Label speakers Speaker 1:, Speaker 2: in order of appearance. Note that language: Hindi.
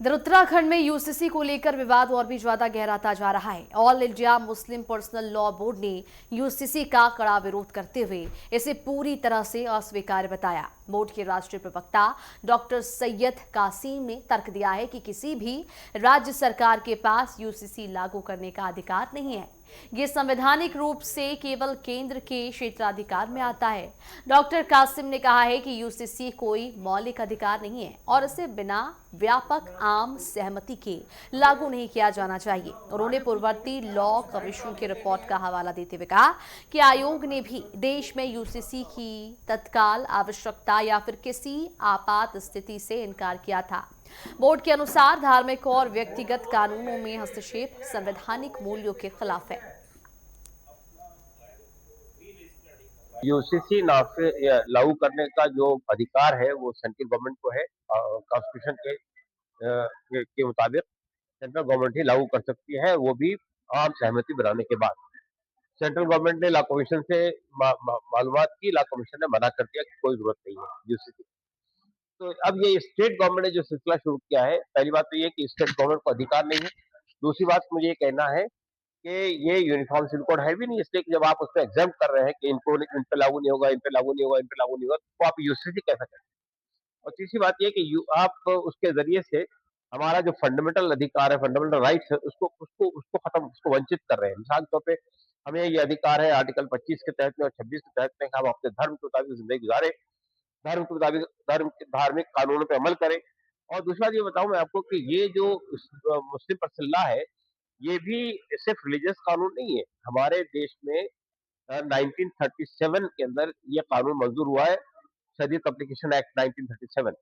Speaker 1: इधर उत्तराखंड में यूसीसी को लेकर विवाद और भी ज्यादा गहराता जा रहा है। All India Muslim personal law board ने यूसीसी का कड़ा विरोध करते हुए इसे पूरी तरह से अस्वीकार्य बताया। बोर्ड के राष्ट्रीय प्रवक्ता डॉक्टर सैयद कासिम ने तर्क दिया है कि किसी भी राज्य सरकार के पास यूसीसी लागू करने का अधिकार नहीं है। ये संवैधानिक रूप से केवल केंद्र के क्षेत्राधिकार में आता है। डॉक्टर कासिम ने कहा है कि यूसीसी कोई मौलिक अधिकार नहीं है और इसे बिना व्यापक आम सहमति के लागू नहीं किया जाना चाहिए। उन्होंने पूर्ववर्ती लॉ कमीशन की रिपोर्ट का हवाला देते हुए कहा कि आयोग ने भी देश में यूसीसी की तत्काल आवश्यकता या फिर किसी आपात स्थिति से इनकार किया था। बोर्ड के अनुसार धार्मिक और व्यक्तिगत कानूनों में हस्तक्षेप संवैधानिक मूल्यों के खिलाफ है।
Speaker 2: यूसीसी लागू करने का जो अधिकार है वो सेंट्रल गवर्नमेंट को है। कॉन्स्टिट्यूशन के मुताबिक सेंट्रल गवर्नमेंट ही लागू कर सकती है, वो भी आम सहमति बनाने के बाद। सेंट्रल गवर्नमेंट ने लॉ कमीशन से मालूमात की, लॉ कमीशन ने मना कर दिया कि कोई जरूरत नहीं है यूसीसी। तो अब ये स्टेट गवर्नमेंट ने जो सिलसिला शुरू किया है, पहली बात तो ये कि स्टेट गवर्नमेंट को अधिकार नहीं है। दूसरी बात मुझे ये कहना है कि ये यूनिफॉर्म सिविल कोड है भी नहीं, इसलिए कि जब आप उसमें एग्जाम कर रहे हैं कि इनको इन पे लागू नहीं होगा, इन पे लागू नहीं होगा, इन पे लागू नहीं होगा, तो आप यूसीसी कैसे करें। और तीसरी बात ये कि आप उसके जरिए से हमारा जो फंडामेंटल अधिकार है, फंडामेंटल राइट्स है, उसको वंचित कर रहे हैं। मिसाल के तौर पे हमें ये अधिकार है आर्टिकल 25 के तहत में और 26 के तहत में कि हम अपने धर्म के मुताबिक जिंदगी गुजारे, धर्म के मुताबिक धार्मिक कानूनों पर अमल करें। और दूसरी बात ये बताऊं मैं आपको कि ये जो मुस्लिम पर्सनल लॉ है, ये भी सिर्फ रिलीजियस कानून नहीं है। हमारे देश में 1937 के अंदर ये कानून मंजूर हुआ है, शरीयत एप्लीकेशन एक्ट 1937।